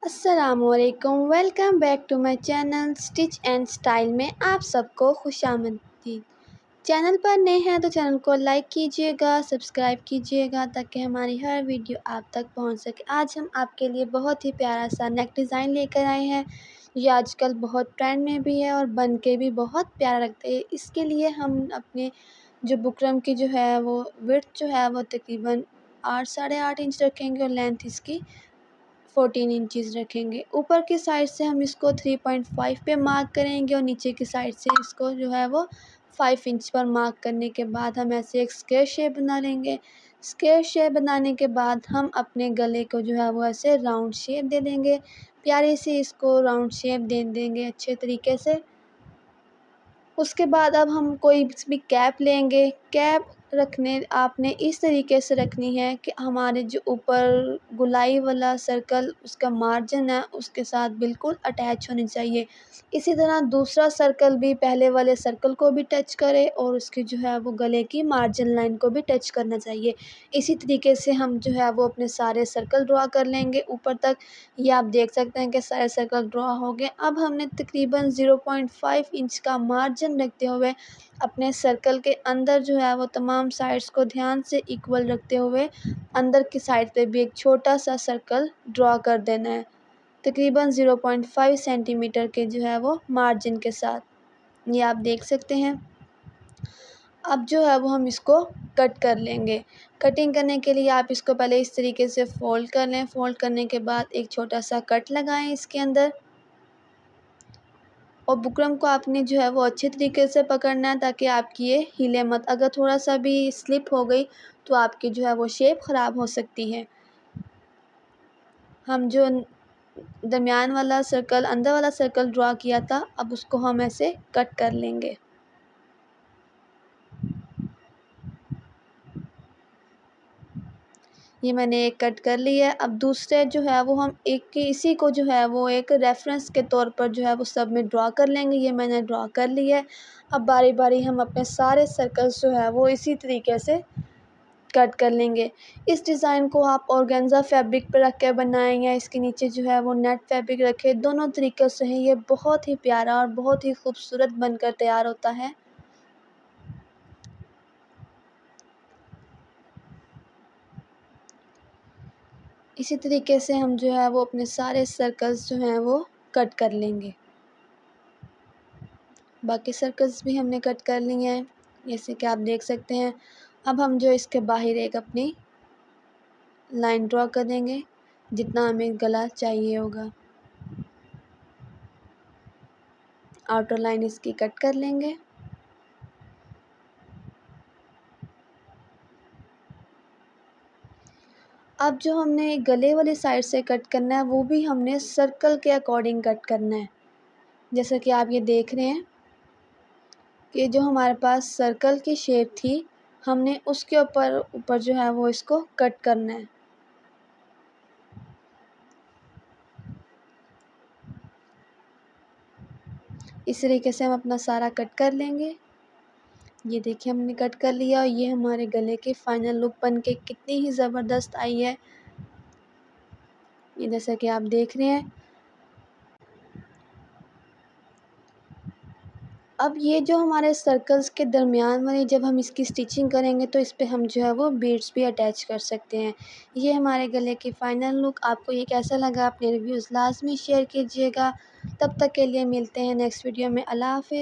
अस्सलामुअलैकुम, welcome back to my channel stitch and style में आप सबको खुशामदीद। चैनल पर नए हैं तो चैनल को लाइक कीजिएगा, सब्सक्राइब कीजिएगा ताकि हमारी हर वीडियो आप तक पहुंच सके। आज हम आपके लिए बहुत ही प्यारा सा नेक डिज़ाइन लेकर आए हैं। ये आजकल बहुत ट्रेंड में भी है और बन के भी बहुत प्यारा लगता है। इसके लिए हम अपने जो बुकरम की जो है वो विड्थ जो है वो तकरीबन 8 साढ़े 8 इंच रखेंगे और लेंथ इसकी 14 इंचज़ रखेंगे। ऊपर की साइड से हम इसको 3.5 पे मार्क करेंगे और नीचे की साइड से इसको जो है वो 5 इंच पर मार्क करने के बाद हम ऐसे एक स्क्वायर शेप बना लेंगे। स्क्वायर शेप बनाने के बाद हम अपने गले को जो है वो ऐसे राउंड शेप दे देंगे। प्यारी सी इसको राउंड शेप दे देंगे अच्छे तरीके से। उसके बाद अब हम कोई भी कैप लेंगे। कैप रखने आपने इस तरीके से रखनी है कि हमारे जो ऊपर गोलाई वाला सर्कल उसका मार्जिन है उसके साथ बिल्कुल अटैच होनी चाहिए। इसी तरह दूसरा सर्कल भी पहले वाले सर्कल को भी टच करे और उसकी जो है वो गले की मार्जिन लाइन को भी टच करना चाहिए। इसी तरीके से हम जो है वो अपने सारे सर्कल ड्रा कर लेंगे ऊपर तक। ये आप देख सकते हैं कि सारे सर्कल ड्रा हो गए। अब हमने तकरीबन 0.5 इंच का मार्जिन रखते हुए अपने सर्कल के अंदर जो है वो तमाम साइड्स को ध्यान से इक्वल रखते हुए अंदर की साइड पे भी एक छोटा सा सर्कल ड्रा कर देना है तकरीबन 0.5 सेंटीमीटर के जो है वो मार्जिन के साथ। ये आप देख सकते हैं। अब जो है वो हम इसको कट कर लेंगे। कटिंग करने के लिए आप इसको पहले इस तरीके से फ़ोल्ड कर लें। फ़ोल्ड करने के बाद एक छोटा सा कट लगाएं इसके अंदर और बुकरम को आपने जो है वो अच्छे तरीके से पकड़ना है ताकि आपकी ये हिले मत। अगर थोड़ा सा भी स्लिप हो गई तो आपकी जो है वो शेप ख़राब हो सकती है। हम जो दरमियान वाला सर्कल अंदर वाला सर्कल ड्रा किया था अब उसको हम ऐसे कट कर लेंगे। ये मैंने एक कट कर लिया है। अब दूसरे जो है वो हम एक की इसी को जो है वो एक रेफरेंस के तौर पर जो है वो सब में ड्रा कर लेंगे। ये मैंने ड्रा कर लिया है। अब बारी बारी हम अपने सारे सर्कल्स जो है वो इसी तरीके से कट कर लेंगे। इस डिज़ाइन को आप ऑर्गेन्जा फैब्रिक पर रख के बनाएं या इसके नीचे जो है वो नेट फैब्रिक रखें, दोनों तरीक़े से है ये बहुत ही प्यारा और बहुत ही खूबसूरत बनकर तैयार होता है। इसी तरीके से हम जो है वो अपने सारे सर्कल्स जो हैं वो कट कर लेंगे। बाकी सर्कल्स भी हमने कट कर लिए हैं जैसे कि आप देख सकते हैं। अब हम जो इसके बाहर एक अपनी लाइन ड्रा कर देंगे जितना हमें गला चाहिए होगा। आउटर लाइन इसकी कट कर लेंगे। अब जो हमने गले वाली साइड से कट करना है वो भी हमने सर्कल के अकॉर्डिंग कट करना है। जैसा कि आप ये देख रहे हैं कि जो हमारे पास सर्कल की शेप थी हमने उसके ऊपर जो है वो इसको कट करना है। इस तरीके से हम अपना सारा कट कर लेंगे। ये देखिए हमने कट कर लिया और ये हमारे गले की फ़ाइनल लुक बन के कितनी ही ज़बरदस्त आई है। ये जैसा कि आप देख रहे हैं। अब ये जो हमारे सर्कल्स के दरमियान वाली जब हम इसकी स्टिचिंग करेंगे तो इस पे हम जो है वो बीड्स भी अटैच कर सकते हैं। ये हमारे गले की फ़ाइनल लुक। आपको ये कैसा लगा अपने रिव्यूज़ लाज़मी शेयर कीजिएगा। तब तक के लिए मिलते हैं नेक्स्ट वीडियो में। अल्लाह हाफ़िज़।